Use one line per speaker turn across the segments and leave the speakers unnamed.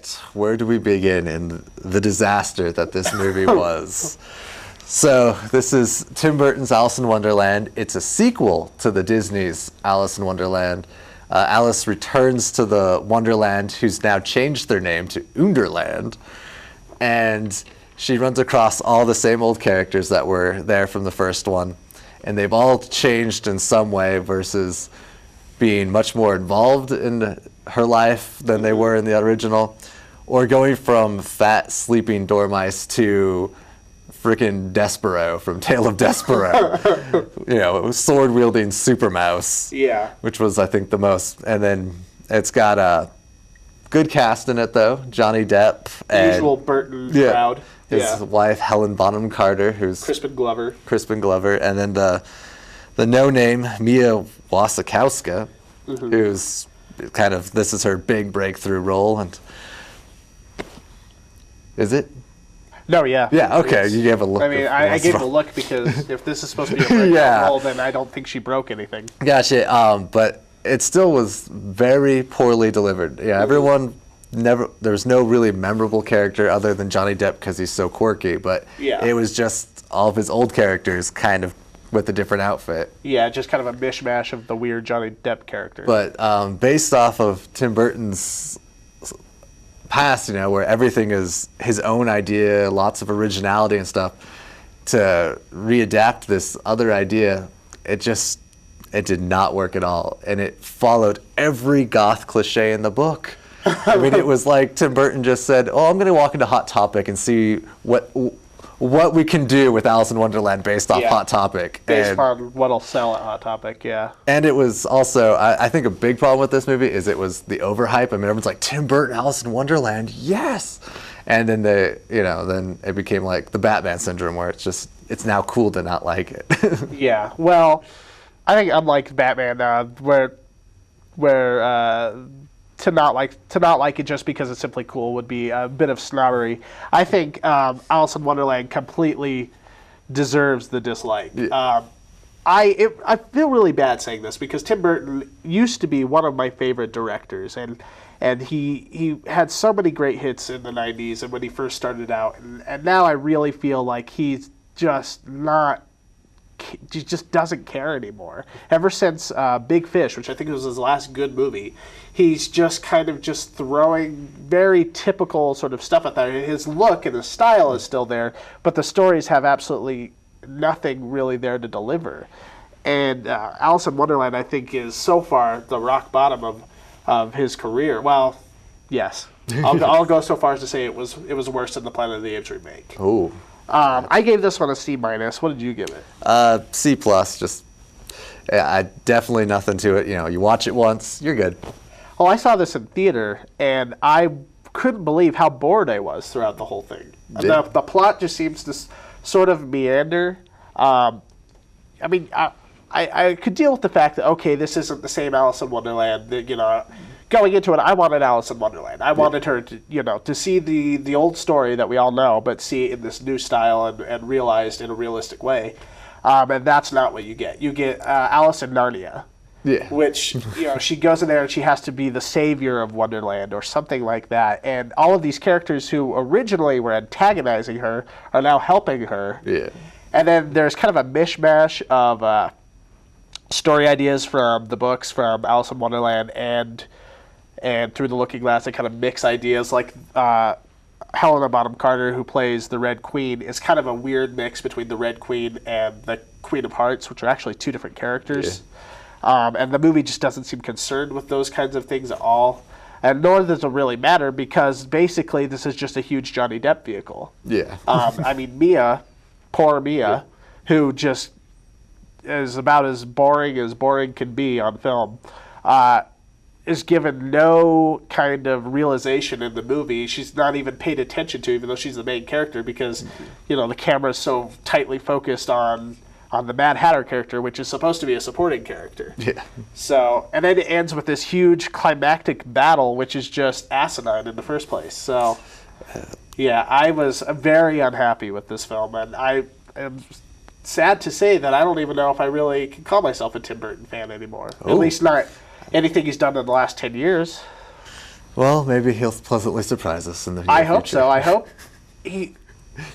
right, where do we begin in the disaster that this movie was? So this is Tim Burton's Alice in Wonderland. It's a sequel to the Disney's Alice in Wonderland. Alice returns to the Wonderland, who's now changed their name to Underland, and she runs across all the same old characters that were there from the first one, and they've all changed in some way versus being much more involved in her life than they were in the original, or going from fat sleeping dormice to freaking Despero from Tale of Despero. You know, sword-wielding super mouse.
Yeah.
Which was, I think, the most. And then it's got a good cast in it, though. Johnny Depp.
The usual Burton crowd.
His wife, Helen Bonham Carter, who's...
Crispin Glover.
And then the no-name Mia Wasikowska, who's kind of... This is her big breakthrough role. And is it?
No, yeah.
Yeah, okay. You gave a look.
I mean, I gave a look because if this is supposed to be a breakout role, then I don't think she broke anything.
Gotcha. But it still was very poorly delivered. Yeah, everyone never... There was no really memorable character other than Johnny Depp because he's so quirky, but it was just all of his old characters kind of with a different outfit.
Yeah, just kind of a mishmash of the weird Johnny Depp character.
But based off of Tim Burton's past, you know, where everything is his own idea, lots of originality and stuff, to readapt this other idea, it did not work at all. And it followed every goth cliche in the book. I mean, it was like Tim Burton just said, oh, I'm going to walk into Hot Topic and see what we can do with Alice in Wonderland based off Hot Topic.
Based on what'll sell at Hot Topic, yeah.
And it was also, I think a big problem with this movie is it was the overhype. I mean, everyone's like, Tim Burton, Alice in Wonderland, yes! And then then it became like the Batman syndrome where it's now cool to not like it.
Yeah, well, I think unlike Batman, where to not like it just because it's simply cool would be a bit of snobbery. I think Alice in Wonderland completely deserves the dislike. Yeah. I feel really bad saying this because Tim Burton used to be one of my favorite directors, and he had so many great hits in the 90s and when he first started out, and now I really feel like he just doesn't care anymore. Ever since Big Fish, which I think was his last good movie, he's just kind of just throwing very typical sort of stuff at that. His look and his style is still there, but the stories have absolutely nothing really there to deliver. And Alice in Wonderland, I think, is so far the rock bottom of his career. Well, yes. I'll go so far as to say it was worse than the Planet of the Apes remake.
Oh.
I gave this one a C-. What did you give it?
C+. Just, definitely nothing to it. You know, you watch it once, you're good.
Oh, I saw this in theater, and I couldn't believe how bored I was throughout the whole thing. The plot just seems to sort of meander. I mean, I could deal with the fact that, okay, this isn't the same Alice in Wonderland. That, you know, going into it, I wanted Alice in Wonderland. I wanted her to, you know, to see the old story that we all know, but see it in this new style and realized in a realistic way. And that's not what you get. You get Alice in Narnia.
Yeah.
Which, you know, she goes in there and she has to be the savior of Wonderland or something like that. And all of these characters who originally were antagonizing her are now helping her.
Yeah.
And then there's kind of a mishmash of story ideas from the books from Alice in Wonderland and Through the Looking Glass. They kind of mix ideas. Like Helena Bonham Carter, who plays the Red Queen, is kind of a weird mix between the Red Queen and the Queen of Hearts, which are actually two different characters. Yeah. And the movie just doesn't seem concerned with those kinds of things at all. And nor does it really matter because basically this is just a huge Johnny Depp vehicle.
Yeah.
I mean, poor Mia, who just is about as boring can be on film, is given no kind of realization in the movie. She's not even paid attention to, even though she's the main character, because, you know, the camera's so tightly focused on the Mad Hatter character, which is supposed to be a supporting character.
Yeah.
So, and then it ends with this huge climactic battle, which is just asinine in the first place. So, yeah, I was very unhappy with this film, and I am sad to say that I don't even know if I really can call myself a Tim Burton fan anymore. At least not anything he's done in the last 10 years.
Well, maybe he'll pleasantly surprise us in the near
I hope
future.
so. I hope he.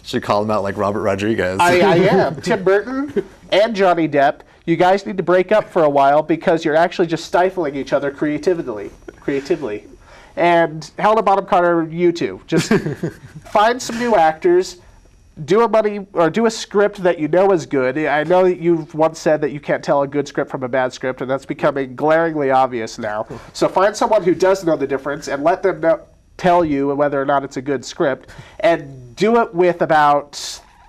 Should call him out like Robert Rodriguez.
I am. Tim Burton and Johnny Depp, you guys need to break up for a while because you're actually just stifling each other creatively. And Helena Bonham Carter, you too. Just find some new actors, do a script that you know is good. I know that you've once said that you can't tell a good script from a bad script, and that's becoming glaringly obvious now. So find someone who does know the difference and let them tell you whether or not it's a good script, and do it with about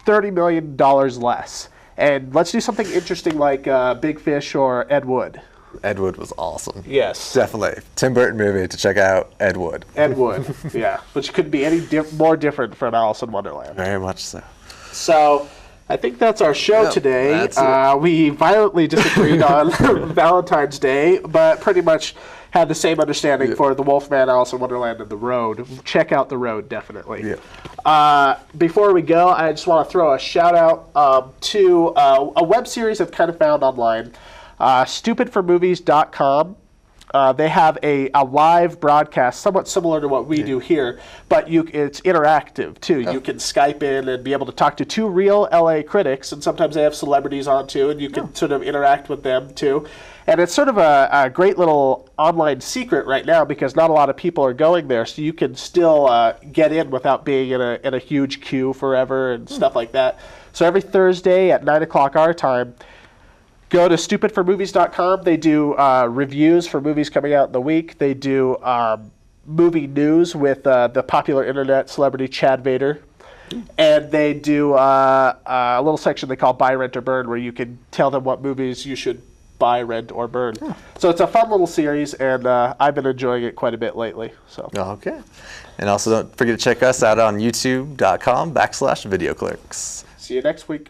$30 million less. And let's do something interesting like Big Fish or Ed Wood.
Ed Wood was awesome.
Yes.
Definitely. Tim Burton movie to check out, Ed Wood.
Ed Wood, yeah. Which couldn't be any more different from Alice in Wonderland.
Very much so.
So, I think that's our show
Yep,
today.
that's it.
We violently disagreed on Valentine's Day, but pretty much had the same understanding for The Wolfman, Alice in Wonderland, and The Road. Check out The Road, definitely.
Yeah.
Before we go, I just want to throw a shout out to a web series I've kind of found online, stupidformovies.com. They have a live broadcast, somewhat similar to what we do here, but it's interactive, too. You can Skype in and be able to talk to two real LA critics, and sometimes they have celebrities on, too, and you can sort of interact with them, too. And it's sort of a great little online secret right now because not a lot of people are going there, so you can still get in without being in a huge queue forever and stuff like that. So every Thursday at 9 o'clock our time, go to stupidformovies.com. They do reviews for movies coming out in the week. They do movie news with the popular internet celebrity Chad Vader. And they do a little section they call Buy, Rent, or Burn, where you can tell them what movies you should buy, rent, or burn. So it's a fun little series, and I've been enjoying it quite a bit lately. So
Okay. And also don't forget to check us out on youtube.com/Videoclerks.
see you next week.